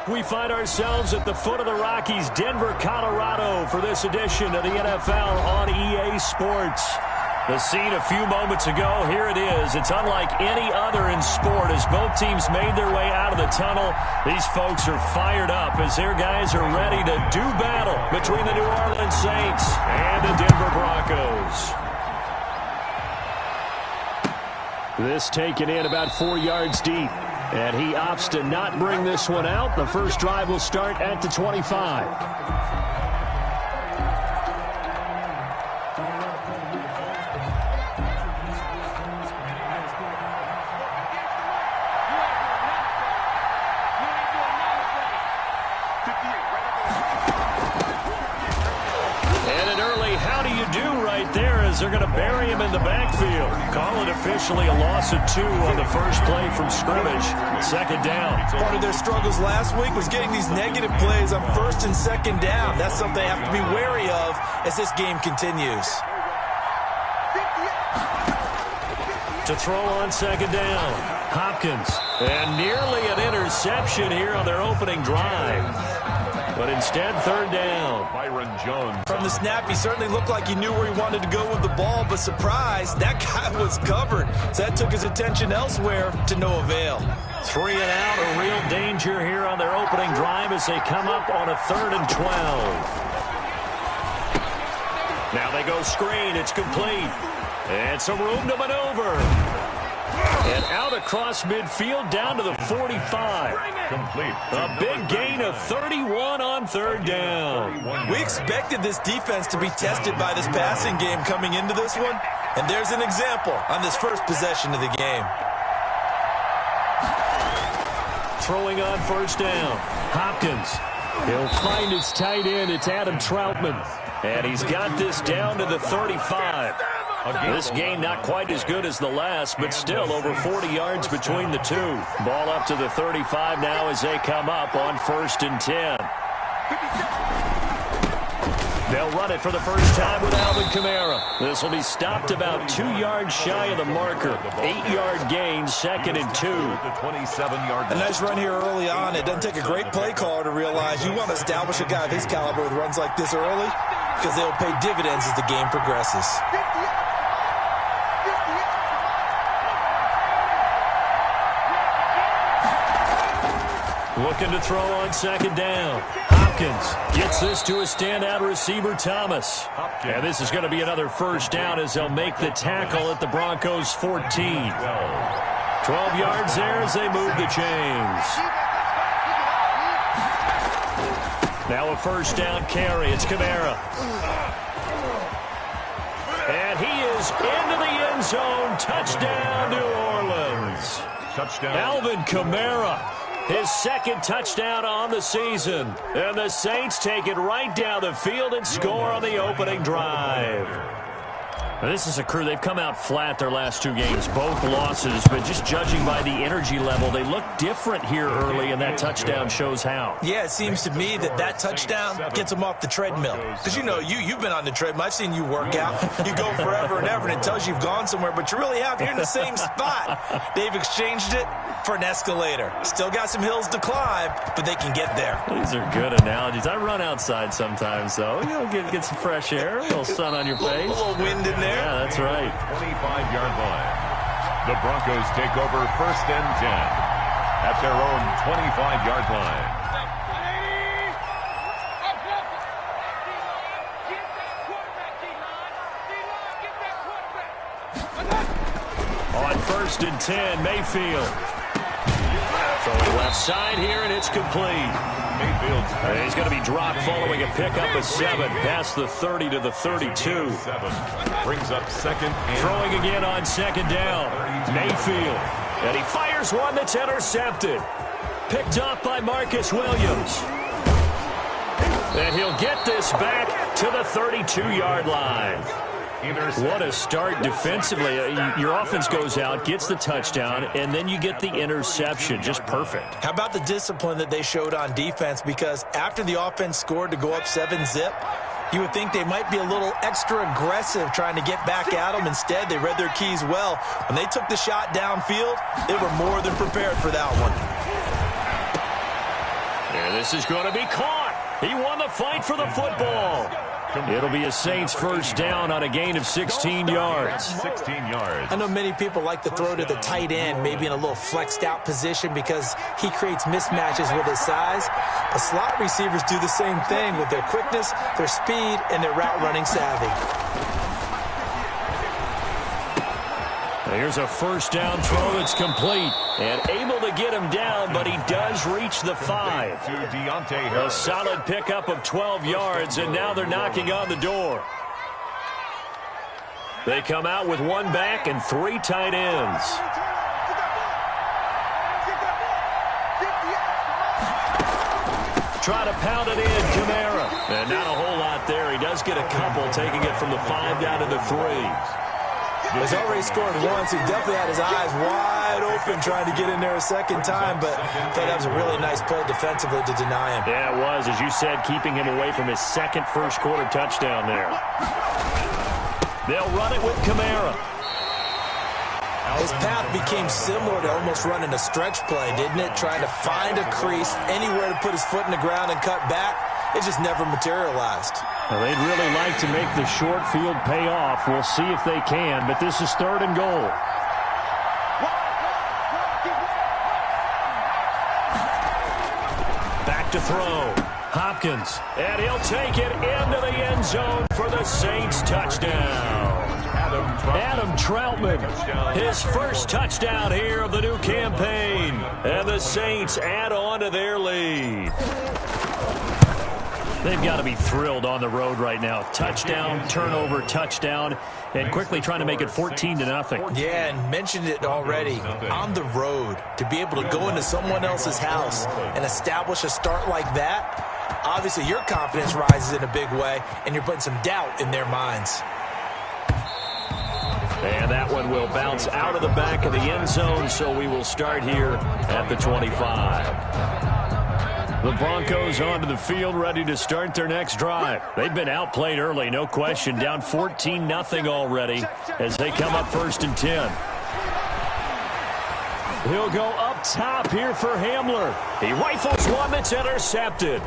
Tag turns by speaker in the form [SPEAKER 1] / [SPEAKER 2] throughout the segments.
[SPEAKER 1] We find ourselves at the foot of the Rockies, Denver, Colorado, for this edition of the NFL on EA Sports. The scene a few moments ago, here it is. It's unlike any other in sport. As both teams made their way out of the tunnel, these folks are fired up as their guys are ready to do battle between the New Orleans Saints and the Denver Broncos. This taken in about 4 yards deep. And he opts to not bring this one out. The first drive will start at the 25. They're going to bury him in the backfield. Call it officially a loss of 2 on the first play from scrimmage. Second down.
[SPEAKER 2] Part of their struggles last week was getting these negative plays on first and second down. That's something they have to be wary of as this game continues.
[SPEAKER 1] To throw on second down, Hopkins. And nearly an interception here on their opening drive. But instead, third down.
[SPEAKER 3] Byron Jones.
[SPEAKER 2] From the snap, he certainly looked like he knew where he wanted to go with the ball, but surprise, that guy was covered. So that took his attention elsewhere to no avail.
[SPEAKER 1] 3 and out, a real danger here on their opening drive as they come up on a 3rd and 12. Now they go screen. It's complete. And some room to maneuver. And out across midfield down to the 45.
[SPEAKER 3] Complete.
[SPEAKER 1] A big gain of 31 on third down.
[SPEAKER 2] We expected this defense to be tested by this passing game coming into this one. And there's an example on this first possession of the game.
[SPEAKER 1] Throwing on first down. Hopkins. He'll find his tight end. It's Adam Troutman. And he's got this down to the 35. This game not quite as good as the last, but still over 40 yards between the two. Ball up to the 35 now as they come up on 1st and 10. They'll run it for the first time with Alvin Kamara. This will be stopped about 2 yards shy of the marker. 8-yard gain, 2nd and 2.
[SPEAKER 2] A nice run here early on. It doesn't take a great play caller to realize you want to establish a guy of his caliber with runs like this early because they'll pay dividends as the game progresses.
[SPEAKER 1] Looking to throw on second down. Hopkins gets this to a standout receiver, Thomas. And this is going to be another first down as they'll make the tackle at the Broncos' 14. 12 yards there as they move the chains. Now a first down carry. It's Kamara. And he is into the end zone. Touchdown, New Orleans.
[SPEAKER 3] Touchdown.
[SPEAKER 1] Alvin Kamara. His second touchdown on the season. And the Saints take it right down the field and score on the opening drive. Now, this is a crew. They've come out flat their last 2 games, both losses. But just judging by the energy level, they look different here early, and that touchdown shows how.
[SPEAKER 2] Yeah, it seems to me that touchdown gets them off the treadmill. Because, you know, you've been on the treadmill. I've seen you work out. You go forever and ever, and it tells you you've gone somewhere. But you really have. You're in the same spot. They've exchanged it for an escalator. Still got some hills to climb, but they can get there.
[SPEAKER 1] These are good analogies. I run outside sometimes, though. You know, get some fresh air, a little sun on your face.
[SPEAKER 2] A little wind in there.
[SPEAKER 1] Yeah, that's right.
[SPEAKER 3] 25-yard line. The Broncos take over 1st and 10 at their own 25-yard line.
[SPEAKER 1] On 1st and 10, Mayfield. Throwing left side here, and it's complete.
[SPEAKER 3] Mayfield's
[SPEAKER 1] He's going to be dropped following a pickup of 7 past the 30 to the 32.
[SPEAKER 3] 7 brings up 2nd and
[SPEAKER 1] Throwing again on 2nd down. Mayfield. And he fires one that's intercepted. Picked off by Marcus Williams. And he'll get this back to the 32-yard line. What a start defensively. Your offense goes out, gets the touchdown, and then you get the interception. Just perfect.
[SPEAKER 2] How about the discipline that they showed on defense? Because after the offense scored to go up 7-zip, you would think they might be a little extra aggressive trying to get back at them. Instead, they read their keys well. When they took the shot downfield, they were more than prepared for that one.
[SPEAKER 1] This is going to be caught. He won the fight for the football. It'll be a Saints first down on a gain of 16 yards.
[SPEAKER 3] 16 yards.
[SPEAKER 2] I know many people like to throw to the tight end, maybe in a little flexed out position because he creates mismatches with his size. But slot receivers do the same thing with their quickness, their speed, and their route running savvy.
[SPEAKER 1] Here's a first down throw that's complete. And able to get him down, but he does reach the 5. A solid pickup of 12 yards, and now they're knocking on the door. They come out with one back and 3 tight ends. Try to pound it in, Kamara. And not a whole lot there. He does get a couple, taking it from the 5 down to the 3.
[SPEAKER 2] He's already scored once. He definitely had his eyes wide open trying to get in there a second time, but I thought that was a really nice play defensively to deny him.
[SPEAKER 1] Yeah, it was, as you said, keeping him away from his second first-quarter touchdown there. They'll run it with Kamara.
[SPEAKER 2] His path became similar to almost running a stretch play, didn't it? Trying to find a crease, anywhere to put his foot in the ground and cut back. It just never materialized.
[SPEAKER 1] Well, they'd really like to make the short field pay off. We'll see if they can, but this is 3rd and goal. Back to throw. Hopkins, and he'll take it into the end zone for the Saints touchdown. Adam Troutman, his first touchdown here of the new campaign. And the Saints add on to their lead. They've got to be thrilled on the road right now. Touchdown, turnover, touchdown, and quickly trying to make it 14-0.
[SPEAKER 2] Yeah, and mentioned it already. On the road, to be able to go into someone else's house and establish a start like that, obviously your confidence rises in a big way, and you're putting some doubt in their minds.
[SPEAKER 1] And that one will bounce out of the back of the end zone, so we will start here at the 25. The Broncos onto the field, ready to start their next drive. They've been outplayed early, no question. Down 14-0 already as they come up 1st and 10. He'll go up top here for Hamler. He rifles one that's intercepted.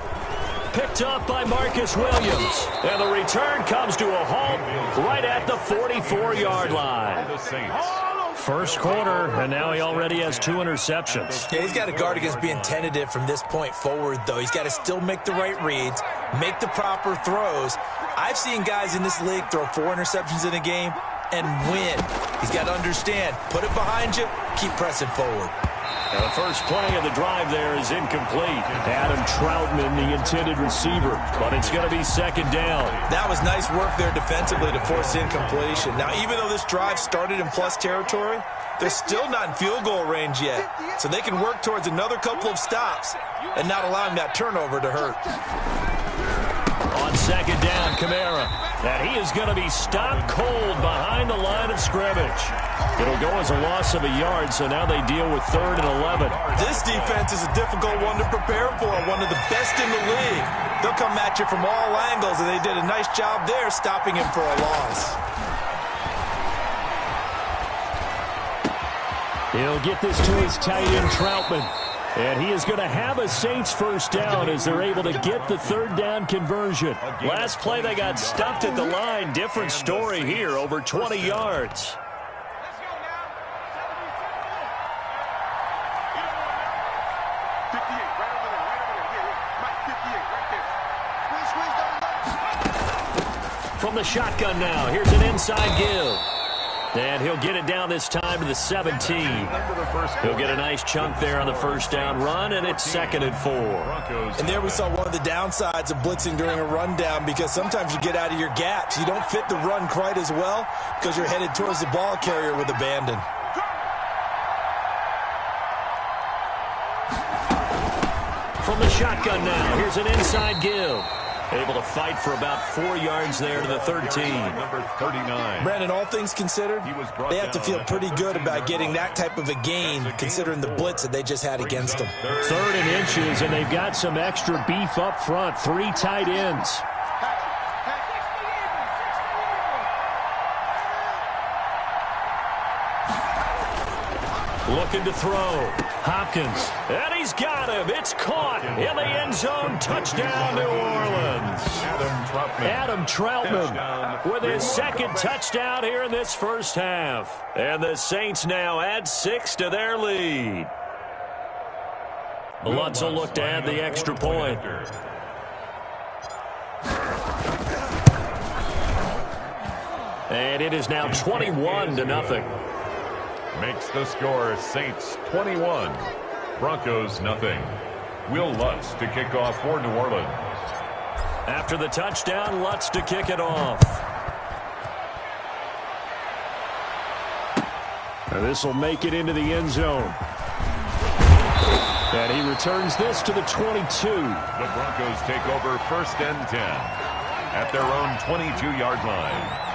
[SPEAKER 1] Picked up by Marcus Williams. And the return comes to a halt right at the 44-yard line. First quarter, and now he already has 2 interceptions.
[SPEAKER 2] Yeah, he's got to guard against being tentative from this point forward, though. He's got to still make the right reads, make the proper throws. I've seen guys in this league throw 4 interceptions in a game and win. He's got to understand, put it behind you, keep pressing forward.
[SPEAKER 1] Now the first play of the drive there is incomplete. Adam Troutman, the intended receiver, but it's going to be 2nd down.
[SPEAKER 2] That was nice work there defensively to force incompletion. Now, even though this drive started in plus territory, they're still not in field goal range yet. So they can work towards another couple of stops and not allowing that turnover to hurt.
[SPEAKER 1] On 2nd down, Kamara. And he is going to be stopped cold behind the line of scrimmage. It'll go as a loss of a yard, so now they deal with 3rd and 11.
[SPEAKER 2] This defense is a difficult one to prepare for, one of the best in the league. They'll come at you from all angles, and they did a nice job there stopping him for a loss.
[SPEAKER 1] He'll get this to his tight end, Troutman. And he is going to have a Saints first down as they're able to get the 3rd down conversion. Last play, they got stuffed at the line. Different story here, over 20 yards. From the shotgun now, here's an inside give. And he'll get it down this time to the 17. He'll get a nice chunk there on the first down run, and it's 2nd and 4.
[SPEAKER 2] And there we saw one of the downsides of blitzing during a rundown, because sometimes you get out of your gaps. You don't fit the run quite as well because you're headed towards the ball carrier with abandon.
[SPEAKER 1] From the shotgun now, here's an inside give. Able to fight for about 4 yards there to the 13.
[SPEAKER 3] Number 39.
[SPEAKER 2] Brandon, all things considered, they have to feel pretty good about getting that type of a gain, considering the blitz that they just had against them.
[SPEAKER 1] 3rd and inches, and they've got some extra beef up front. 3 tight ends. Looking to throw. Hopkins. And he's got him. It's caught in the end zone. Touchdown, New Orleans. Adam Troutman with his second touchdown here in this first half. And the Saints now add 6 to their lead. Lutz will look to add the extra point. And it is now 21-0.
[SPEAKER 3] Makes the score Saints 21, Broncos nothing. Will Lutz to kick off for New Orleans.
[SPEAKER 1] After the touchdown, Lutz to kick it off. And this will make it into the end zone. And he returns this to the 22.
[SPEAKER 3] The Broncos take over 1st and 10 at their own 22-yard line.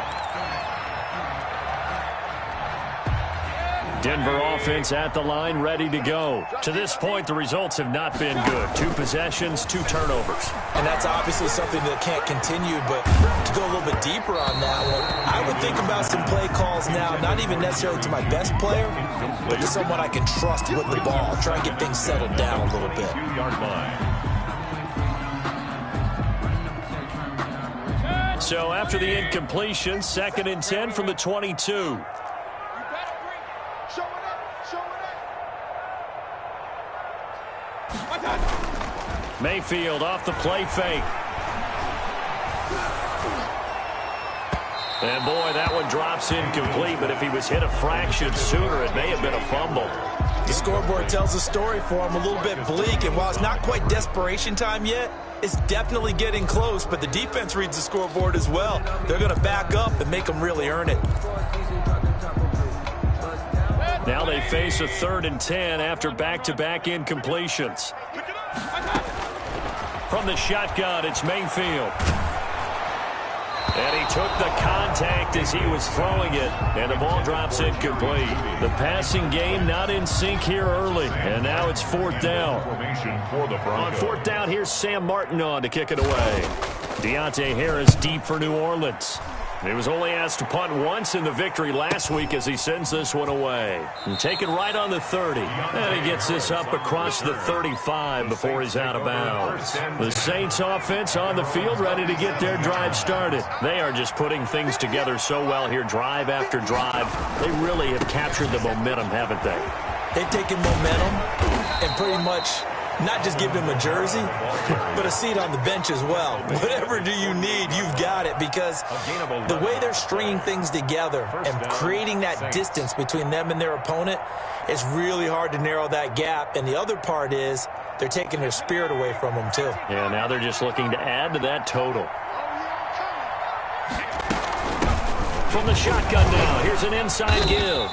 [SPEAKER 1] Denver offense at the line, ready to go. To this point, the results have not been good. 2 possessions, 2 turnovers.
[SPEAKER 2] And that's obviously something that can't continue, but to go a little bit deeper on that one, I would think about some play calls now, not even necessarily to my best player, but to someone I can trust with the ball. Try and get things settled down a little bit.
[SPEAKER 3] 2-yard line.
[SPEAKER 1] So after the incompletion, 2nd and 10 from the 22. Mayfield off the play fake. And boy, that one drops incomplete, but if he was hit a fraction sooner, it may have been a fumble.
[SPEAKER 2] The scoreboard tells a story for him, a little bit bleak, and while it's not quite desperation time yet, it's definitely getting close, but the defense reads the scoreboard as well. They're going to back up and make them really earn it.
[SPEAKER 1] Now they face a 3rd and 10 after back-to-back incompletions. From the shotgun, it's Mayfield. And he took the contact as he was throwing it, and the ball drops incomplete. The passing game not in sync here early, and now it's 4th down. On 4th down, here's Sam Martin on to kick it away. Deontay Harris deep for New Orleans. He was only asked to punt once in the victory last week as he sends this one away. And taken right on the 30. And he gets this up across the 35 before he's out of bounds. The Saints offense on the field ready to get their drive started. They are just putting things together so well here, drive after drive. They really have captured the momentum, haven't they?
[SPEAKER 2] They've taken momentum and pretty much not just give him a jersey, but a seat on the bench as well. Whatever do you need, you've got it, because the way they're stringing things together and creating that distance between them and their opponent, it's really hard to narrow that gap. And the other part is they're taking their spirit away from them, too.
[SPEAKER 1] Yeah, now they're just looking to add to that total. From the shotgun now, here's an inside give.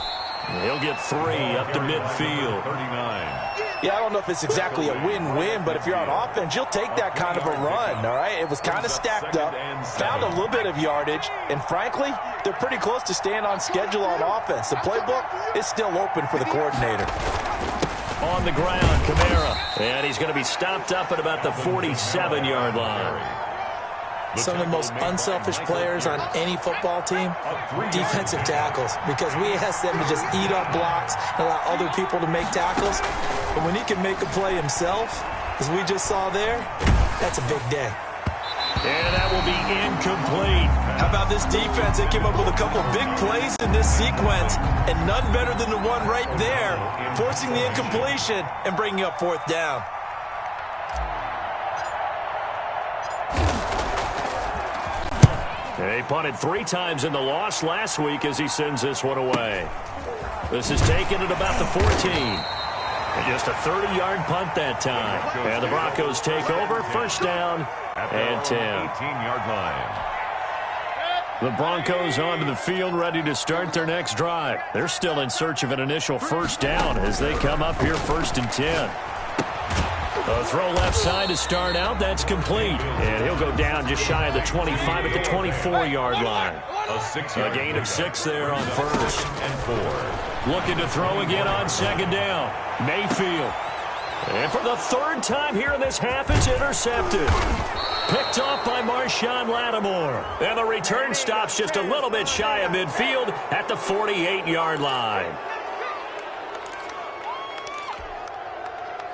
[SPEAKER 1] He'll get 3 up to midfield.
[SPEAKER 3] 39.
[SPEAKER 2] Yeah, I don't know if it's exactly a win-win, but if you're on offense, you'll take that kind of a run, all right? It was kind of stacked up, found a little bit of yardage, and frankly, they're pretty close to staying on schedule on offense. The playbook is still open for the coordinator.
[SPEAKER 1] On the ground, Kamara, and he's going to be stopped up at about the 47-yard line.
[SPEAKER 2] Some of the most unselfish players on any football team, defensive tackles, because we ask them to just eat up blocks and allow other people to make tackles. But when he can make a play himself, as we just saw there, that's a big day.
[SPEAKER 1] And that will be incomplete.
[SPEAKER 2] How about this defense? They came up with a couple big plays in this sequence, and none better than the one right there, forcing the incompletion and bringing up 4th down.
[SPEAKER 1] He punted 3 times in the loss last week as he sends this one away. This is taken at about the 14. And just a 30-yard punt that time. And the Broncos take over, 1st down and 10.
[SPEAKER 3] 18-yard line.
[SPEAKER 1] The Broncos onto the field, ready to start their next drive. They're still in search of an initial 1st down as they come up here 1st and 10. A throw left side to start out. That's complete. And he'll go down just shy of the 25 at the 24-yard line. A gain of 6 there on 1st
[SPEAKER 3] and 4.
[SPEAKER 1] Looking to throw again on 2nd down. Mayfield. And for the 3rd time here in this half, it's intercepted. Picked off by Marshawn Lattimore. And the return stops just a little bit shy of midfield at the 48-yard line.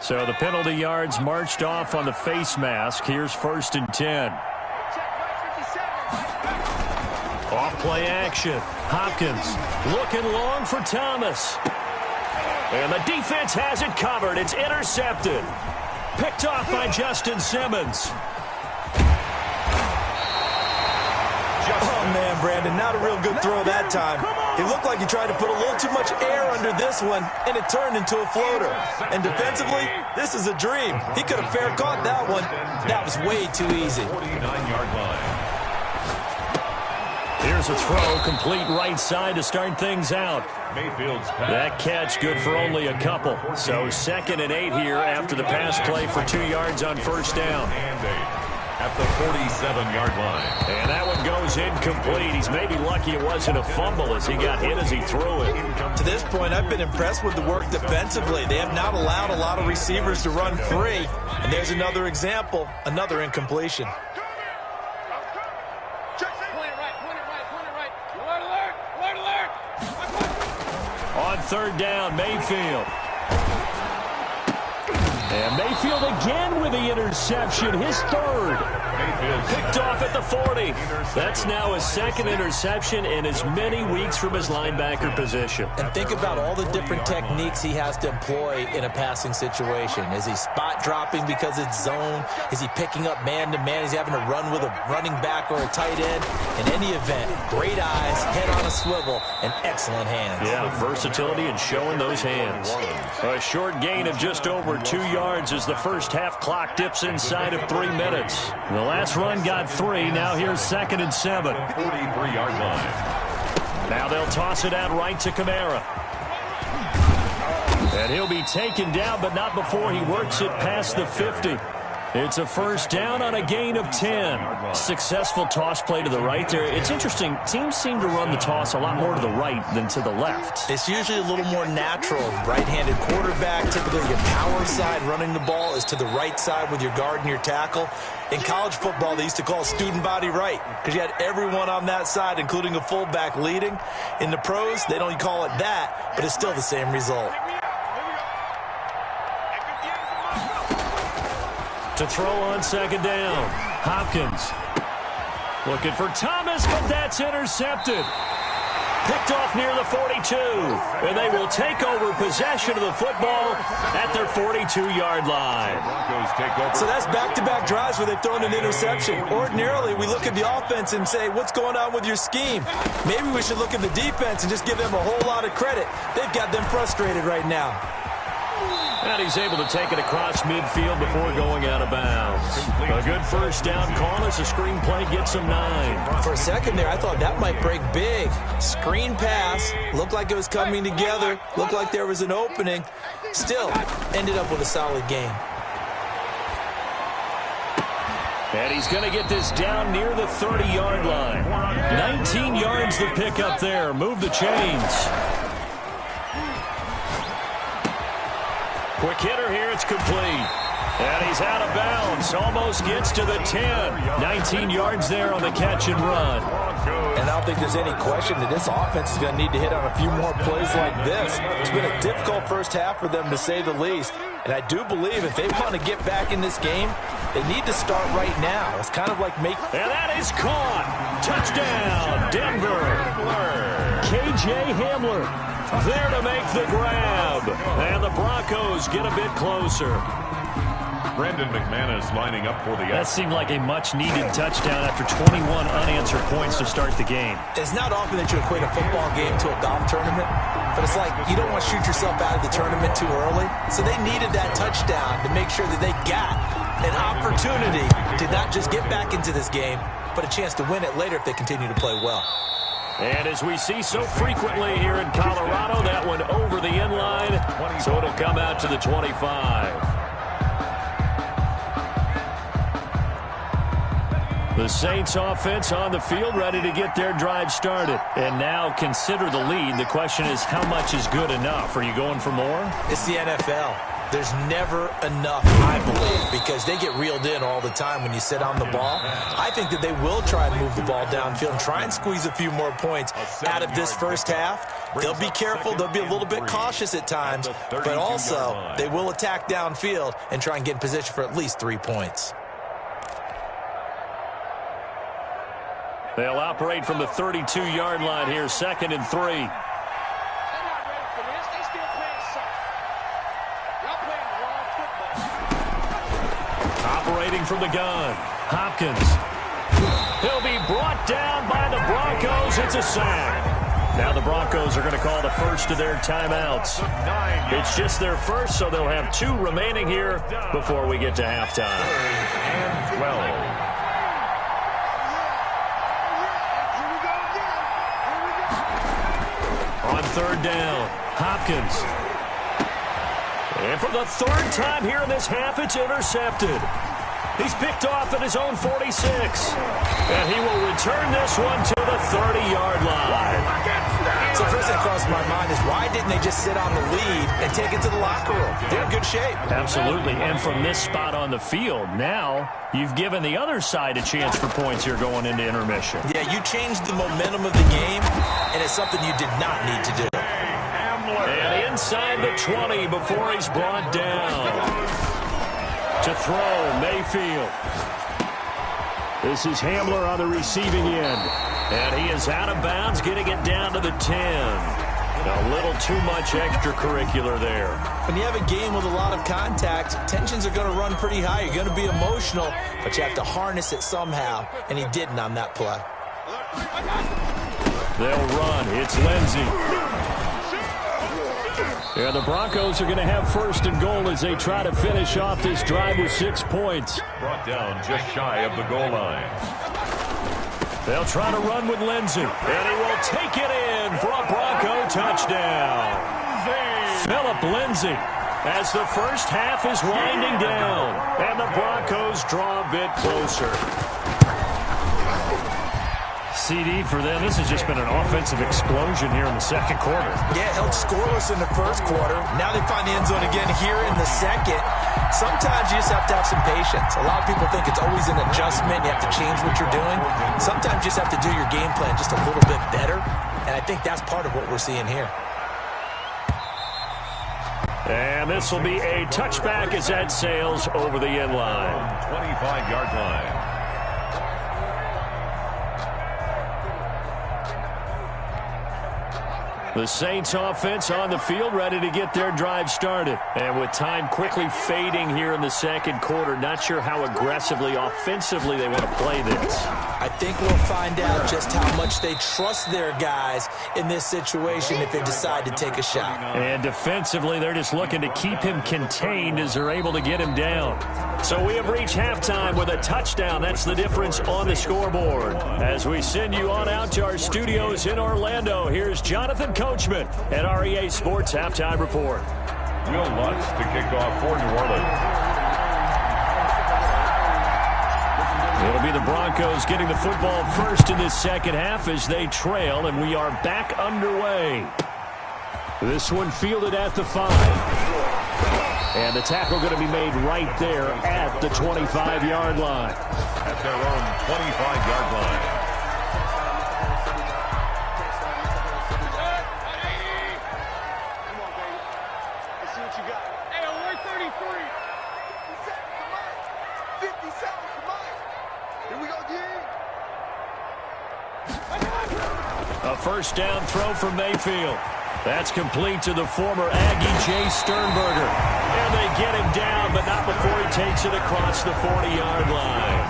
[SPEAKER 1] So the penalty yards marched off on the face mask. Here's 1st and 10. Off play action. Hopkins looking long for Thomas. And the defense has it covered. It's intercepted. Picked off by Justin Simmons.
[SPEAKER 2] Oh, man, Brandon, not a real good throw that time. He looked like he tried to put a little too much air under this one, and it turned into a floater. And defensively, this is a dream. He could have fair caught that one. That was way too easy.
[SPEAKER 3] 49-yard line.
[SPEAKER 1] Here's a throw, complete right side to start things out.
[SPEAKER 3] Mayfield's pass.
[SPEAKER 1] That catch good for only a couple. So 2nd and 8 here after the pass play for 2 yards on 1st down.
[SPEAKER 3] And 8 at the 47-yard line.
[SPEAKER 1] And that one goes incomplete. He's maybe lucky it wasn't a fumble as he got hit as he threw it.
[SPEAKER 2] To this point, I've been impressed with the work defensively. They have not allowed a lot of receivers to run free. And there's another example, another incompletion.
[SPEAKER 1] On 3rd down, Mayfield. And Mayfield again with the interception, his 3rd. Picked off at the 40. That's now his 2nd interception in as many weeks from his linebacker position.
[SPEAKER 2] And think about all the different techniques he has to employ in a passing situation. Is he spot dropping because it's zone? Is he picking up man-to-man? Is he having to run with a running back or a tight end? In any event, great eyes, head on a swivel, and excellent hands.
[SPEAKER 1] Yeah, versatility and showing those hands. A short gain of just over 2 yards as the first half clock dips inside of 3 minutes. The last run got 3. Now here's 2nd and 7.
[SPEAKER 3] 43-yard line.
[SPEAKER 1] Now they'll toss it out right to Kamara. And he'll be taken down, but not before he works it past the 50. It's a 1st down on a gain of 10. Successful toss play to the right there. It's interesting. Teams seem to run the toss a lot more to the right than to the left.
[SPEAKER 2] It's usually a little more natural. Right-handed quarterback, typically your power side running the ball is to the right side with your guard and your tackle. In college football, they used to call student body right because you had everyone on that side, including a fullback leading. In the pros, they don't call it that, but it's still the same result.
[SPEAKER 1] To throw on 2nd down. Hopkins looking for Thomas, but that's intercepted. Picked off near the 42. And they will take over possession of the football at their 42-yard line.
[SPEAKER 2] So that's back-to-back drives where they've thrown an interception. Ordinarily, we look at the offense and say, what's going on with your scheme? Maybe we should look at the defense and just give them a whole lot of credit. They've got them frustrated right now.
[SPEAKER 1] And he's able to take it across midfield before going out of bounds. A good 1st down call as the screenplay gets him 9.
[SPEAKER 2] For a second there, I thought that might break big. Screen pass, looked like it was coming together, looked like there was an opening. Still, ended up with a solid game.
[SPEAKER 1] And he's going to get this down near the 30-yard line. 19 yards the pick up there. Move the chains. Quick hitter here, it's complete. And he's out of bounds, almost gets to the 10. 19 yards there on the catch and run.
[SPEAKER 2] And I don't think there's any question that this offense is going to need to hit on a few more plays like this. It's been a difficult first half for them, to say the least. And I do believe if they want to get back in this game, they need to start right now. It's kind of like And
[SPEAKER 1] that is caught. Touchdown, Denver. K.J. Hamler there to make the grab. And the Broncos get a bit closer.
[SPEAKER 3] Brendan McManus lining up for the...
[SPEAKER 1] That seemed like a much-needed touchdown after 21 unanswered points to start the game.
[SPEAKER 2] It's not often that you equate a football game to a golf tournament, but it's like you don't want to shoot yourself out of the tournament too early. So they needed that touchdown to make sure that they got an opportunity to not just get back into this game, but a chance to win it later if they continue to play well.
[SPEAKER 1] And as we see so frequently here in Colorado, that one over the end line, so it'll come out to the 25. The Saints offense on the field, ready to get their drive started. And now consider the lead. The question is, how much is good enough? Are you going for more?
[SPEAKER 2] It's the NFL. There's never enough, I believe, because they get reeled in all the time when you sit on the ball. I think that they will try and move the ball downfield and try and squeeze a few more points out of this first half. They'll be careful. They'll be a little bit cautious at times, but also they will attack downfield and try and get in position for at least 3 points.
[SPEAKER 1] They'll operate from the 32-yard line here, 2nd and 3. Operating from the gun, Hopkins. He'll be brought down by the Broncos. It's a sack. Now the Broncos are going to call the first of their timeouts. It's just their first, so they'll have 2 remaining here before we get to halftime.
[SPEAKER 3] And 12.
[SPEAKER 1] On 3rd down, Hopkins. And for the 3rd time here in this half, it's intercepted. He's picked off at his own 46. And he will return this one to the 30-yard line.
[SPEAKER 2] So the first thing that crosses my mind is why didn't they just sit on the lead and take it to the locker room? They're in good shape.
[SPEAKER 1] Absolutely. And from this spot on the field, now you've given the other side a chance for points here going into intermission.
[SPEAKER 2] Yeah, you changed the momentum of the game, and it's something you did not need to do.
[SPEAKER 1] And inside the 20 before he's brought down. To throw, Mayfield. This is Hamler on the receiving end. And he is out of bounds, getting it down to the 10. A little too much extracurricular there.
[SPEAKER 2] When you have a game with a lot of contact, tensions are going to run pretty high. You're going to be emotional, but you have to harness it somehow, and he didn't on that play.
[SPEAKER 1] They'll run. It's Lindsey. Yeah, the Broncos are going to have 1st and goal as they try to finish off this drive with 6 points.
[SPEAKER 3] Brought down just shy of the goal line.
[SPEAKER 1] They'll try to run with Lindsey, and he will take it in for a Bronco touchdown. Philip Lindsey, as the first half is winding down, and the Broncos draw a bit closer. CD for them. This has just been an offensive explosion here in the 2nd quarter.
[SPEAKER 2] Yeah, held scoreless in the 1st quarter. Now they find the end zone again here in the 2nd. Sometimes you just have to have some patience. A lot of people think it's always an adjustment. You have to change what you're doing. Sometimes you just have to do your game plan just a little bit better, and I think that's part of what we're seeing here.
[SPEAKER 1] And this will be a touchback as that sails over the end line.
[SPEAKER 3] 25-yard line.
[SPEAKER 1] The Saints offense on the field, ready to get their drive started. And with time quickly fading here in the 2nd quarter, not sure how aggressively, offensively they want to play this.
[SPEAKER 2] I think we'll find out just how much they trust their guys in this situation if they decide to take a shot.
[SPEAKER 1] And defensively, they're just looking to keep him contained as they're able to get him down. So we have reached halftime with a touchdown. That's the difference on the scoreboard. As we send you on out to our studios in Orlando, here's Jonathan Coachman at our EA Sports Halftime Report.
[SPEAKER 3] Will Lutz to kick off for New Orleans.
[SPEAKER 1] It'll be the Broncos getting the football first in this 2nd half as they trail, and we are back underway. This one fielded at the 5. And the tackle going to be made right there at the 25-yard line.
[SPEAKER 3] At their own 25-yard line.
[SPEAKER 1] A 1st down throw from Mayfield. That's complete to the former Aggie, Jay Sternberger. And they get him down, but not before he takes it across the 40-yard line.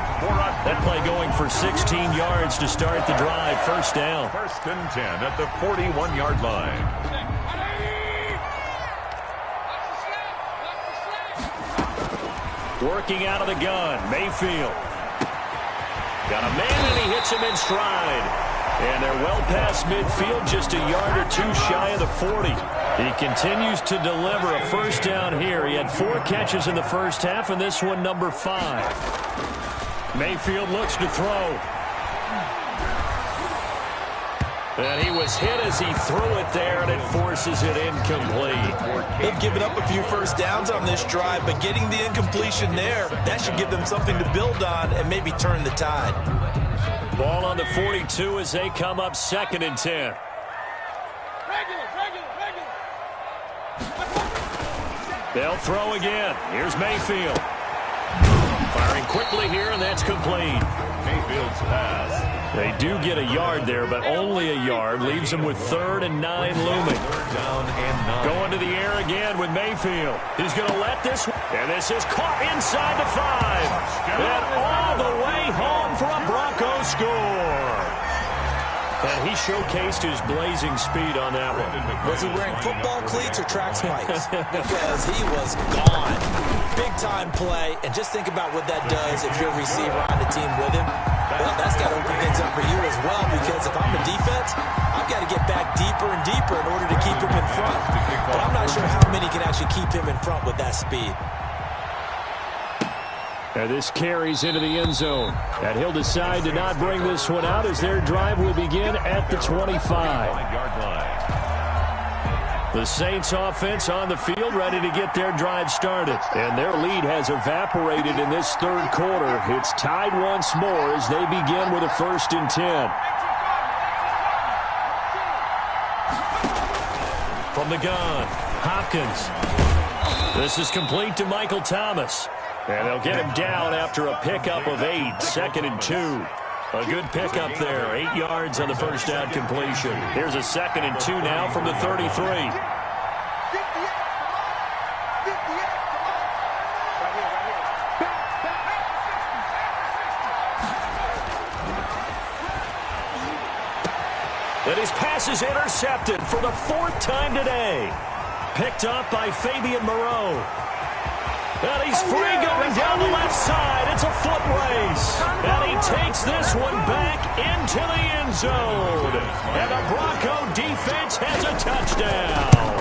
[SPEAKER 1] That play going for 16 yards to start the drive. 1st down.
[SPEAKER 3] 1st and 10 at the 41-yard line.
[SPEAKER 1] Working out of the gun, Mayfield. Got a man, and he hits him in stride. And they're well past midfield, just a yard or 2 shy of the 40. He continues to deliver a 1st down here. He had 4 catches in the 1st half, and this one number 5. Mayfield looks to throw. And he was hit as he threw it there, and it forces it incomplete.
[SPEAKER 2] They've given up a few first downs on this drive, but getting the incompletion there, that should give them something to build on and maybe turn the tide.
[SPEAKER 1] Ball on the 42 as they come up 2nd and 10. They'll throw again. Here's Mayfield. Firing quickly here, and that's complete.
[SPEAKER 3] Mayfield's pass.
[SPEAKER 1] They do get a yard there, but only a yard. Leaves them with 3rd and 9 looming.
[SPEAKER 3] 3rd down and 9.
[SPEAKER 1] Going to the air again with Mayfield. He's going to let this one. And this is caught inside the 5. And all the way home for a Broncos score. And he showcased his blazing speed on that one.
[SPEAKER 2] Was he wearing football cleats or track spikes? Because he was gone. Big-time play, and just think about what that does if you're a receiver on the team with him. Well, that's got to open things up for you as well, because if I'm a defense, I've got to get back deeper and deeper in order to keep him in front. But I'm not sure how many can actually keep him in front with that speed.
[SPEAKER 1] And this carries into the end zone. And he'll decide to not bring this one out as their drive will begin at the 25-yard line. The Saints offense on the field ready to get their drive started. And their lead has evaporated in this 3rd quarter. It's tied once more as they begin with a 1st and 10. From the gun, Hopkins. This is complete to Michael Thomas. And they'll get him down after a pickup of 8, 2nd and 2. A good pickup there, 8 yards on the first down completion. Here's a 2nd and 2 now from the 33. And his pass is intercepted for the 4th time today. Picked up by Fabian Moreau. And he's free going down the left side. It's a foot race. And he takes this one back into the end zone. And the Bronco defense has a touchdown.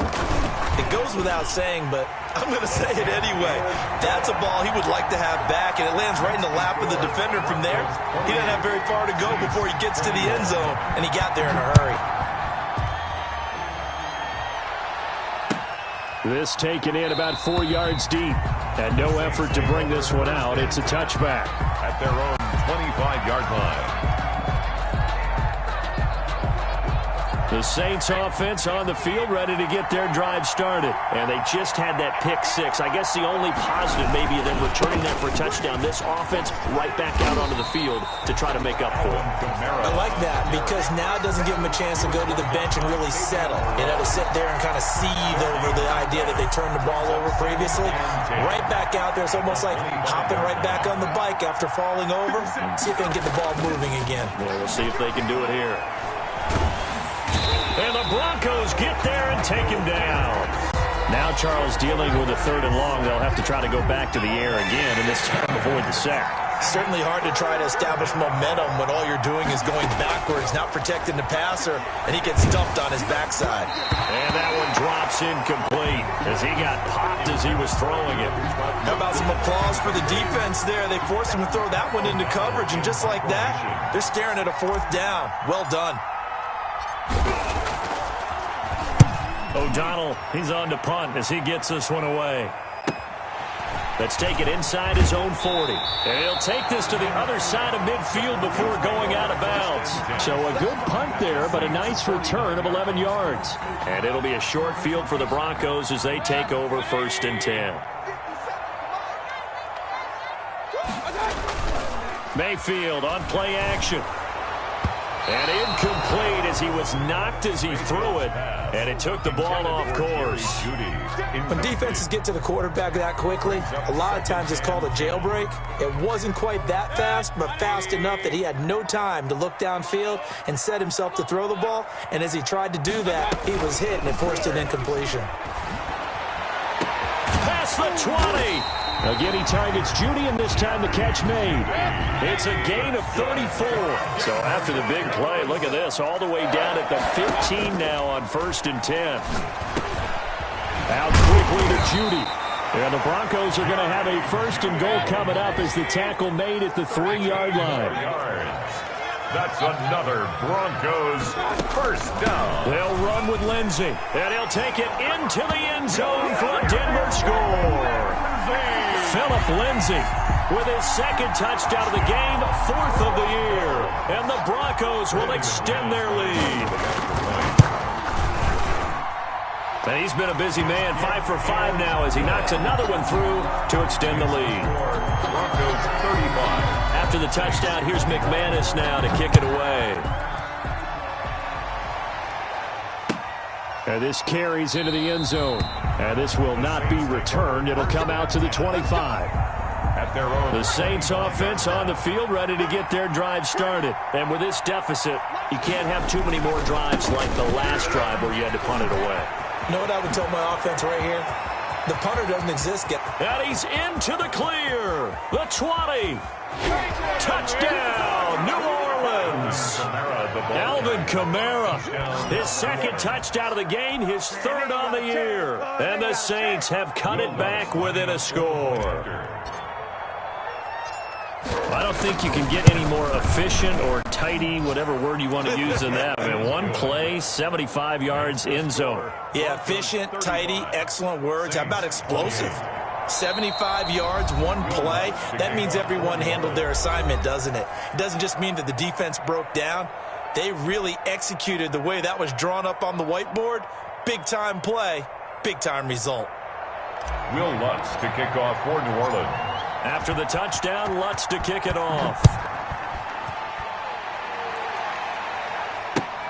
[SPEAKER 2] It goes without saying, but I'm going to say it anyway. That's a ball he would like to have back, and it lands right in the lap of the defender from there. He doesn't have very far to go before he gets to the end zone, and he got there in a hurry.
[SPEAKER 1] This taken in about 4 yards deep. And no effort to bring this one out. It's a touchback.
[SPEAKER 3] At their own 25-yard line.
[SPEAKER 1] The Saints offense on the field ready to get their drive started. And they just had that pick 6. I guess the only positive maybe of them returning that for a touchdown. This offense right back out onto the field to try to make up for it.
[SPEAKER 2] I like that because now it doesn't give them a chance to go to the bench and really settle. You know, to sit there and kind of seethe over the idea that they turned the ball over previously. Right back out there. It's almost like hopping right back on the bike after falling over. See if they can get the ball moving again.
[SPEAKER 1] Well, we'll see if they can do it here. And the Broncos get there and take him down. Now Charles dealing with a 3rd and long. They'll have to try to go back to the air again, and this time avoid the sack.
[SPEAKER 2] Certainly hard to try to establish momentum when all you're doing is going backwards, not protecting the passer, and he gets dumped on his backside.
[SPEAKER 1] And that one drops incomplete as he got popped as he was throwing it.
[SPEAKER 2] How about some applause for the defense there? They forced him to throw that one into coverage, and just like that, they're staring at a 4th down. Well done.
[SPEAKER 1] O'Donnell, he's on to punt as he gets this one away. Let's take it inside his own 40. And he'll take this to the other side of midfield before going out of bounds. So a good punt there, but a nice return of 11 yards. And it'll be a short field for the Broncos as they take over 1st and 10. Mayfield on play action. And incomplete as he was knocked as he threw it. And it took the ball off course.
[SPEAKER 2] When defenses get to the quarterback that quickly, a lot of times it's called a jailbreak. It wasn't quite that fast, but fast enough that he had no time to look downfield and set himself to throw the ball. And as he tried to do that, he was hit and it forced an incompletion.
[SPEAKER 1] Past the 20. Again, he targets Judy, and this time the catch made. It's a gain of 34. So after the big play, look at this, all the way down at the 15 now on 1st and 10. Out quickly to Judy. And the Broncos are going to have a 1st and goal coming up as the tackle made at the 3-yard line.
[SPEAKER 3] That's another Broncos first down.
[SPEAKER 1] They'll run with Lindsey, and he'll take it into the end zone for a Denver score. Philip Lindsey with his second touchdown of the game, 4th of the year. And the Broncos will extend their lead. And he's been a busy man, 5 for 5 now as he knocks another one through to extend the lead.
[SPEAKER 3] Broncos 35.
[SPEAKER 1] After the touchdown, here's McManus now to kick it away. And this carries into the end zone. And this will not be returned. It'll come out to the 25.
[SPEAKER 3] At their own.
[SPEAKER 1] The Saints offense on the field ready to get their drive started. And with this deficit, you can't have too many more drives like the last drive where you had to punt it away.
[SPEAKER 2] You know what I would tell my offense right here? The punter doesn't exist yet.
[SPEAKER 1] And he's into the clear. The 20. Touchdown, New Orleans. Alvin Kamara, his second touchdown of the game, his 3rd on the year. And the Saints have cut it back within a score. I don't think you can get any more efficient or tidy, whatever word you want to use in that. I mean, one play, 75 yards, end zone.
[SPEAKER 2] Yeah, efficient, tidy, excellent words. How about explosive? 75 yards, one play. That means everyone handled their assignment, doesn't it? It doesn't just mean that the defense broke down. They really executed the way that was drawn up on the whiteboard. Big-time play, big-time result.
[SPEAKER 3] Will Lutz to kick off for New Orleans.
[SPEAKER 1] After the touchdown, Lutz to kick it off.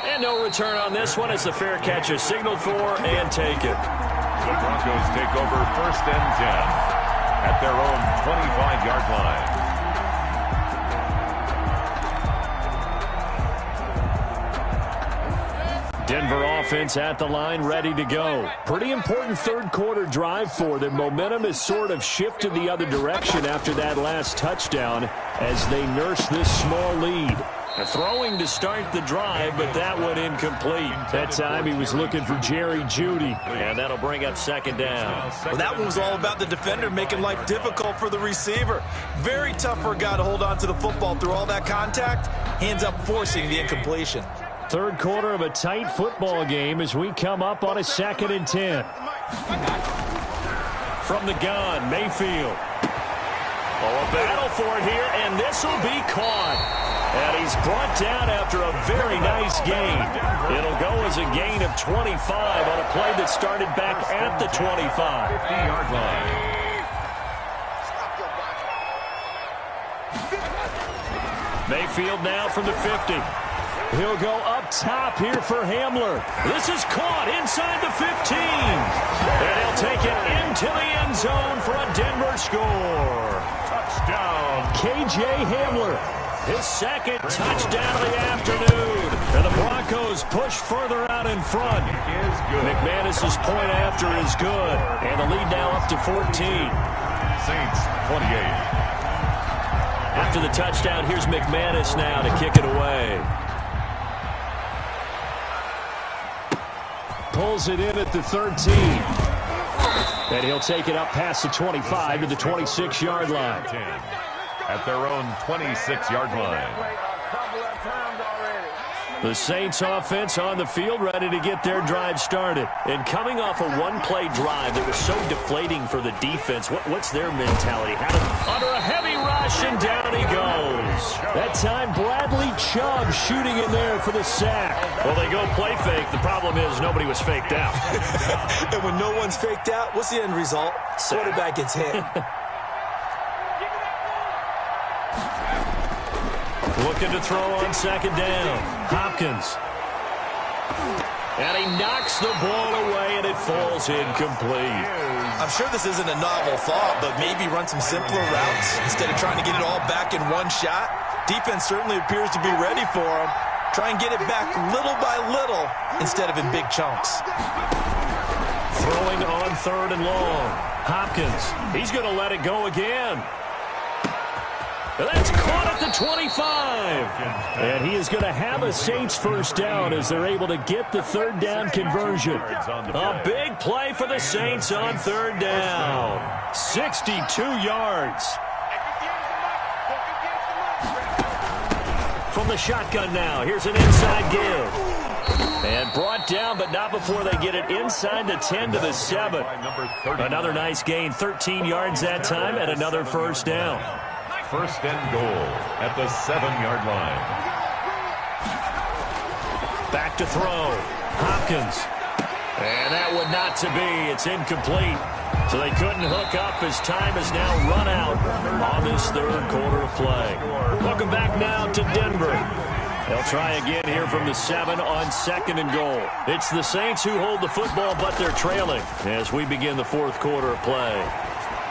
[SPEAKER 1] And no return on this one as the fair catch is signaled for and taken.
[SPEAKER 3] The Broncos take over 1st and 10 at their own 25-yard line.
[SPEAKER 1] Denver offense at the line, ready to go. Pretty important 3rd quarter drive for them. Momentum has sort of shifted the other direction after that last touchdown as they nurse this small lead. Throwing to start the drive, but that one incomplete. That time he was looking for Jerry Jeudy, and that'll bring up 2nd down.
[SPEAKER 2] Well, that one was all about the defender making life difficult for the receiver. Very tough for a guy to hold on to the football through all that contact. Hands up forcing the incompletion.
[SPEAKER 1] 3rd quarter of a tight football game as we come up on a 2nd and 10. From the gun, Mayfield. Oh, a battle for it here, and this will be caught. And he's brought down after a very nice gain. It'll go as a gain of 25 on a play that started back at the 25.
[SPEAKER 3] 50-yard line.
[SPEAKER 1] Mayfield now from the 50. He'll go up top here for Hamler. This is caught inside the 15. And he'll take it into the end zone for a Denver score.
[SPEAKER 3] Touchdown.
[SPEAKER 1] K.J. Hamler. His 2nd touchdown of the afternoon. And the Broncos push further out in front. McManus's point after is good. And the lead now up to 14.
[SPEAKER 3] Saints 28.
[SPEAKER 1] After the touchdown, here's McManus now to kick it away. Pulls it in at the 13. And he'll take it up past the 25 to the 26-yard line.
[SPEAKER 3] At their own 26-yard line.
[SPEAKER 1] The Saints offense on the field ready to get their drive started. And coming off a one-play drive that was so deflating for the defense, what's their mentality? Under a heavy rush, and down he goes. That time, Bradley Chubb shooting in there for the sack. Well, they go play fake. The problem is nobody was faked out.
[SPEAKER 2] And when no one's faked out, what's the end result? Quarterback gets hit.
[SPEAKER 1] Looking to throw on 2nd down. Hopkins. And he knocks the ball away, and it falls incomplete.
[SPEAKER 2] I'm sure this isn't a novel thought, but maybe run some simpler routes instead of trying to get it all back in one shot. Defense certainly appears to be ready for him. Try and get it back little by little instead of in big chunks.
[SPEAKER 1] Throwing on 3rd and long. Hopkins. He's going to let it go again. That's caught at the 25. And he is going to have a Saints first down as they're able to get the 3rd down conversion. A big play for the Saints on 3rd down. 62 yards. From from the shotgun now. Here's an inside give. And brought down, but not before they get it inside the 10 to the 7. Another nice gain, 13 yards that time, and another first down.
[SPEAKER 3] First and goal at the 7-yard line.
[SPEAKER 1] Back to throw. Hopkins. And that would not to be. It's incomplete. So they couldn't hook up as time has now run out on this third quarter of play. Welcome back now to Denver. They'll try again here from the 7 on 2nd and goal. It's the Saints who hold the football, but they're trailing as we begin the fourth quarter of play.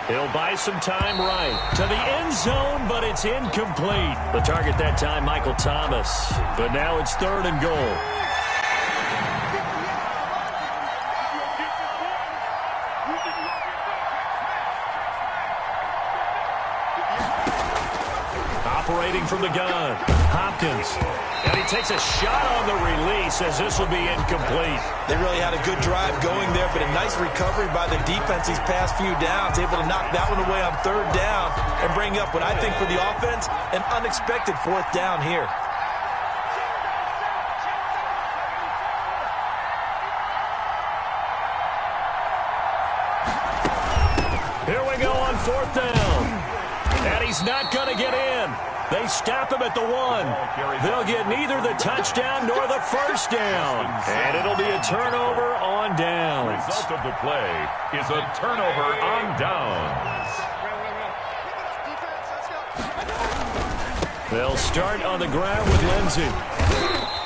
[SPEAKER 1] He'll buy some time right to the end zone, but it's incomplete. The target that time, Michael Thomas. But now it's 3rd and goal. Operating from the gun, Hopkins. And he takes a shot on the release as this will be incomplete.
[SPEAKER 2] They really had a good drive going there, but a nice recovery by the defense these past few downs, able to knock that one away on 3rd down and bring up what I think for the offense, an unexpected 4th down here.
[SPEAKER 1] Here we go on 4th down. And he's not going to get in. They stop him at the 1. They'll get neither the touchdown nor the first down. And it'll be a turnover on downs.
[SPEAKER 3] The result of the play is a turnover on downs.
[SPEAKER 1] They'll start on the ground with Lindsey.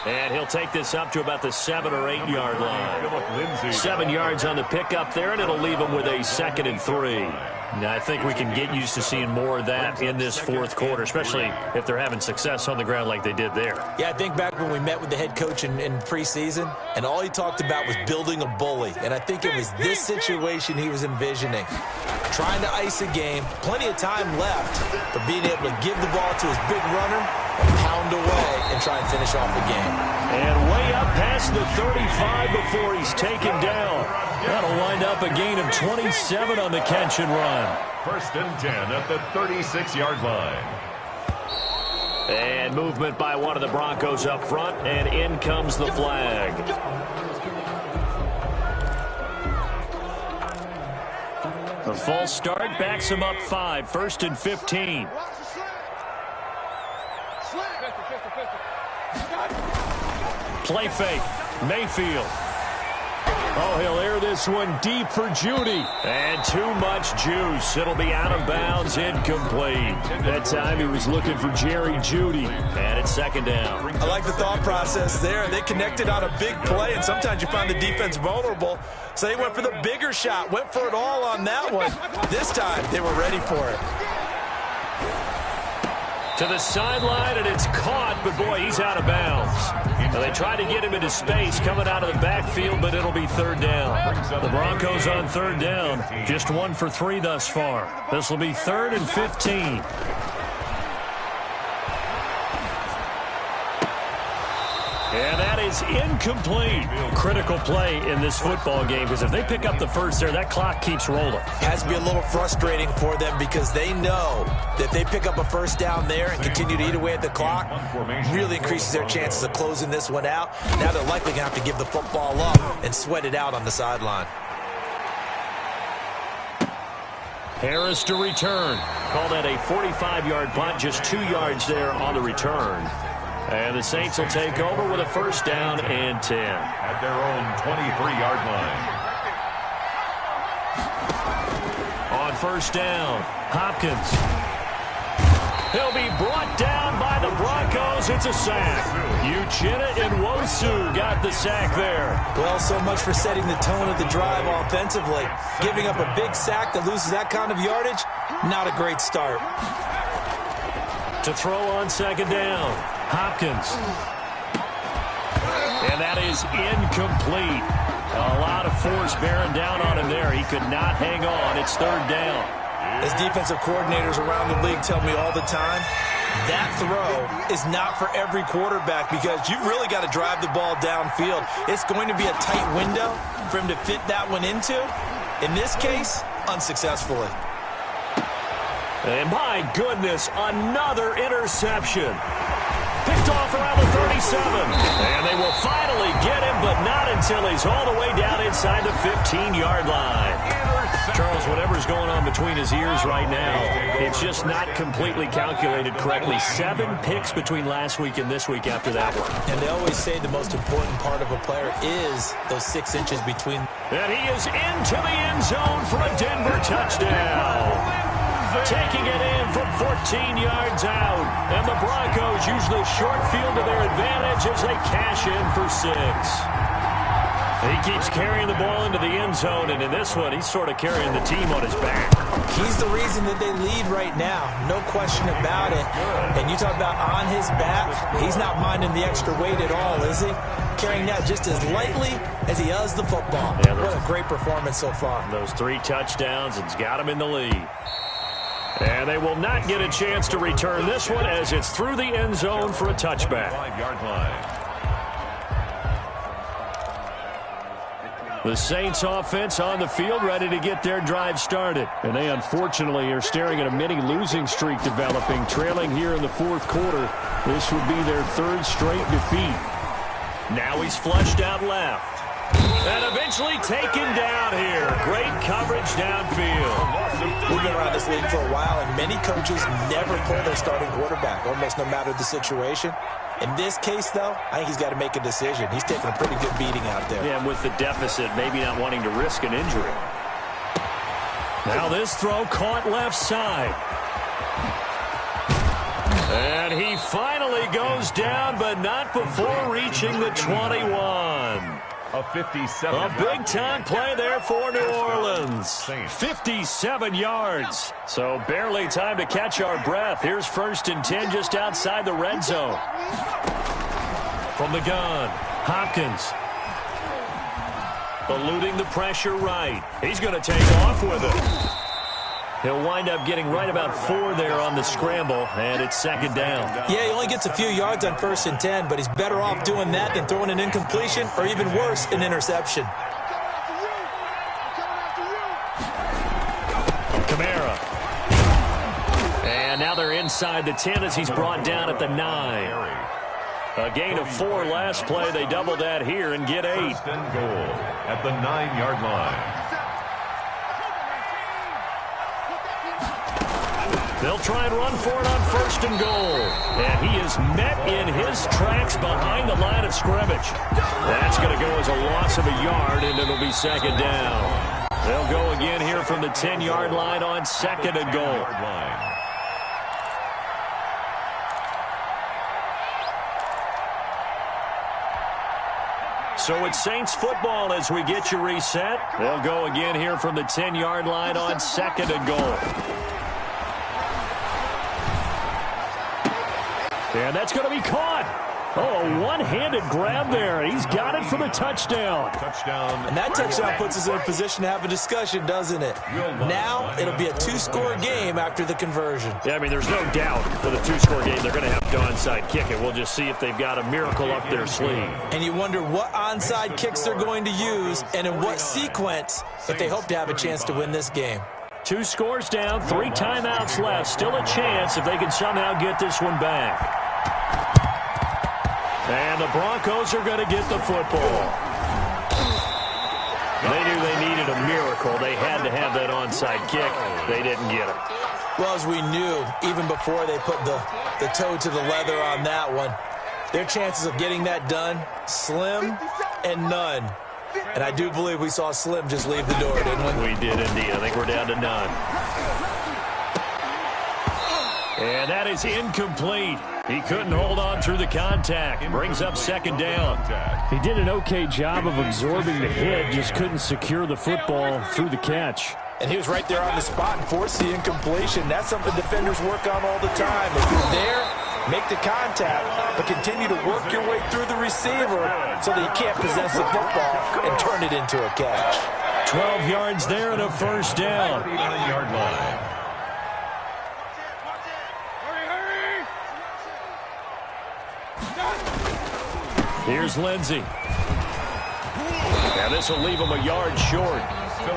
[SPEAKER 1] And he'll take this up to about the 7 or 8 yard line. 7 yards on the pickup there, and it'll leave him with a 2nd and 3. Now, I think we can get used to seeing more of that in this fourth quarter, especially if they're having success on the ground like they did there.
[SPEAKER 2] Yeah, I think back when we met with the head coach in preseason, and all he talked about was building a bully. And I think it was this situation he was envisioning. Trying to ice a game, plenty of time left, but being able to give the ball to his big runner and pound away and try and finish off the game.
[SPEAKER 1] And way up past the 35 before he's taken down. That'll wind up a gain of 27 on the catch and run.
[SPEAKER 3] First and 10 at the 36-yard line.
[SPEAKER 1] And movement by one of the Broncos up front, and in comes the flag. A false start backs him up 5, 1st and 15. Play fake, Mayfield. Oh, he'll air this one deep for Judy. And too much juice. It'll be out of bounds, incomplete. That time he was looking for Jerry Judy. And it's 2nd down.
[SPEAKER 2] I like the thought process there. They connected on a big play, and sometimes you find the defense vulnerable. So they went for the bigger shot, went for it all on that one. This time, they were ready for it.
[SPEAKER 1] To the sideline, and it's caught, but boy, he's out of bounds. Now they tried to get him into space coming out of the backfield, but it'll be 3rd down. The Broncos on 3rd down, just 1 for 3 thus far. This will be 3rd and 15. And that is incomplete. Critical play in this football game, because if they pick up the first there, that clock keeps rolling.
[SPEAKER 2] Has to be a little frustrating for them because they know that they pick up a first down there and continue to eat away at the clock, really increases their chances of closing this one out. Now they're likely going to have to give the football up and sweat it out on the sideline.
[SPEAKER 1] Harris to return. Call that a 45-yard punt, just 2 yards there on the return. And the Saints will take over with a first down and 10.
[SPEAKER 3] At their own 23-yard line.
[SPEAKER 1] On first down, Hopkins. He'll be brought down by the Broncos. It's a sack. Uchenna Nwosu got the sack there.
[SPEAKER 2] Well, so much for setting the tone of the drive offensively. Giving up a big sack that loses that kind of yardage, not a great start.
[SPEAKER 1] To throw on 2nd down, Hopkins. And that is incomplete. A lot of force bearing down on him there. He could not hang on. It's 3rd down.
[SPEAKER 2] As defensive coordinators around the league tell me all the time, that throw is not for every quarterback because you've really got to drive the ball downfield. It's going to be a tight window for him to fit that one into. In this case, unsuccessfully.
[SPEAKER 1] And my goodness, another interception. Picked off around the 37. And they will finally get him, but not until he's all the way down inside the 15-yard line. Charles, whatever's going on between his ears right now, it's just not completely calculated correctly. 7 picks between last week and this week after that one.
[SPEAKER 2] And they always say the most important part of a player is those 6 inches between.
[SPEAKER 1] And he is into the end zone for a Denver touchdown. Taking it in from 14 yards out. And the Broncos use the short field to their advantage as they cash in for 6. He keeps carrying the ball into the end zone, and in this one, he's sort of carrying the team on his back.
[SPEAKER 2] He's the reason that they lead right now, no question about it. And you talk about on his back, he's not minding the extra weight at all, is he? Carrying that just as lightly as he does the football. Yeah, what a great performance so far.
[SPEAKER 1] Those 3 touchdowns, it's got him in the lead. And they will not get a chance to return this one as it's through the end zone for a touchback.
[SPEAKER 3] 5-yard line.
[SPEAKER 1] The Saints offense on the field ready to get their drive started. And they unfortunately are staring at a mini losing streak developing, trailing here in the 4th quarter. This would be their 3rd straight defeat. Now he's flushed out left. And eventually taken down here. Great coverage downfield.
[SPEAKER 2] We've been around this league for a while, and many coaches never pull their starting quarterback, almost no matter the situation. In this case, though, I think he's got to make a decision. He's taking a pretty good beating out there.
[SPEAKER 1] Yeah, and with the deficit, maybe not wanting to risk an injury. Now this throw caught left side. And he finally goes down, but not before reaching the 21.
[SPEAKER 3] A 57.
[SPEAKER 1] A big-time play there for New Orleans. 57 yards. So barely time to catch our breath. Here's 1st and 10 just outside the red zone. From the gun, Hopkins. Eluding the pressure right. He's going to take off with it. He'll wind up getting right about 4 there on the scramble, and it's 2nd down.
[SPEAKER 2] Yeah, he only gets a few yards on 1st and 10, but he's better off doing that than throwing an incompletion or even worse, an interception.
[SPEAKER 1] Kamara. And now they're inside the 10 as he's brought down at the 9. A gain of 4 last play. They double that here and get 8.
[SPEAKER 3] 1st and goal at the 9-yard line.
[SPEAKER 1] They'll try and run for it on 1st and goal. And he is met in his tracks behind the line of scrimmage. That's going to go as a loss of a yard, and it'll be 2nd down. They'll go again here from the 10-yard line on 2nd and goal. So it's Saints football as we get you reset. They'll go again here from the 10-yard line on 2nd and goal. And that's going to be caught. Oh, a one-handed grab there. He's got it for the touchdown.
[SPEAKER 2] And that touchdown puts us in a position to have a discussion, doesn't it? Now it'll be a 2-score game after the conversion.
[SPEAKER 1] Yeah, I mean, there's no doubt for the 2-score game they're going to have to onside kick it. We'll just see if they've got a miracle up their sleeve.
[SPEAKER 2] And you wonder what onside kicks they're going to use and in what sequence if they hope to have a chance to win this game.
[SPEAKER 1] 2 scores down, 3 timeouts left. Still a chance if they can somehow get this one back. And the Broncos are going to get the football. They knew they needed a miracle. They had to have that onside kick. They didn't get it.
[SPEAKER 2] Well, as we knew, even before they put the toe to the leather on that one, their chances of getting that done, slim and none. And I do believe we saw Slim just leave the door, didn't we?
[SPEAKER 1] We did indeed. I think we're down to none. And that is incomplete. He couldn't hold on through the contact. Brings up 2nd down. He did an okay job of absorbing the hit, just couldn't secure the football through the catch.
[SPEAKER 2] And he was right there on the spot and forced the incompletion. That's something defenders work on all the time. If you're there, make the contact, but continue to work your way through the receiver so that you can't possess the football and turn it into a catch.
[SPEAKER 1] 12 yards there and a 1st down.
[SPEAKER 3] 9-yard line.
[SPEAKER 1] Here's Lindsey. Now this will leave him a yard short.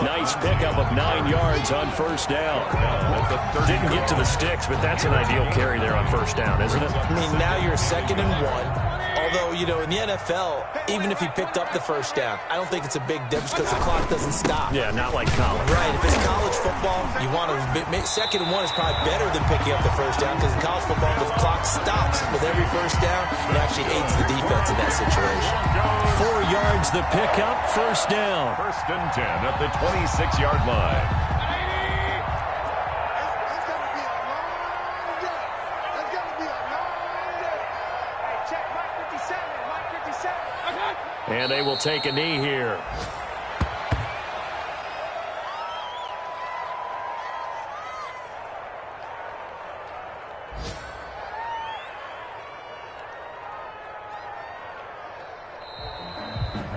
[SPEAKER 1] Nice pickup of 9 yards on first down. Didn't get to the sticks, but that's an ideal carry there on first down, isn't it?
[SPEAKER 2] I mean, now you're 2nd and 1. Although, you know, in the NFL, even if he picked up the first down, I don't think it's a big difference because the clock doesn't stop.
[SPEAKER 1] Yeah, not like college.
[SPEAKER 2] Right. If it's college football, you want to 2nd and 1 is probably better than picking up the first down because in college football, the clock stops with every first down. It actually aids the defense in that situation.
[SPEAKER 1] 4 yards the pickup, first down.
[SPEAKER 3] 1st and 10 at the 26-yard line.
[SPEAKER 1] And they will take a knee here.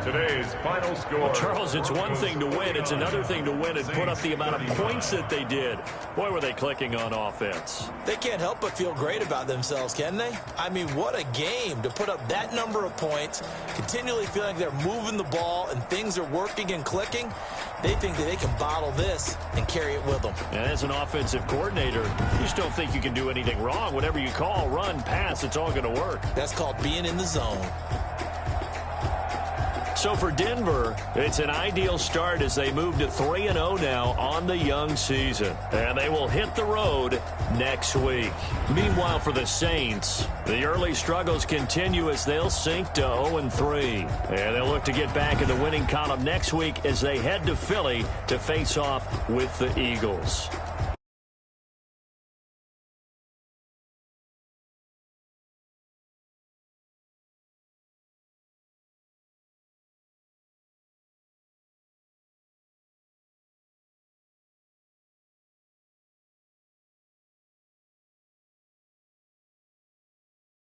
[SPEAKER 3] Today's final score.
[SPEAKER 1] Well, Charles, it's one thing to win. It's another thing to win and put up the amount of points that they did. Boy, were they clicking on offense.
[SPEAKER 2] They can't help but feel great about themselves, can they? I mean, what a game to put up that number of points, continually feeling like they're moving the ball and things are working and clicking. They think that they can bottle this and carry it with them.
[SPEAKER 1] And as an offensive coordinator, you just don't think you can do anything wrong. Whatever you call, run, pass, it's all going to work.
[SPEAKER 2] That's called being in the zone.
[SPEAKER 1] So for Denver, it's an ideal start as they move to 3-0 now on the young season. And they will hit the road next week. Meanwhile, for the Saints, the early struggles continue as they'll sink to 0-3. And they'll look to get back in the winning column next week as they head to Philly to face off with the Eagles.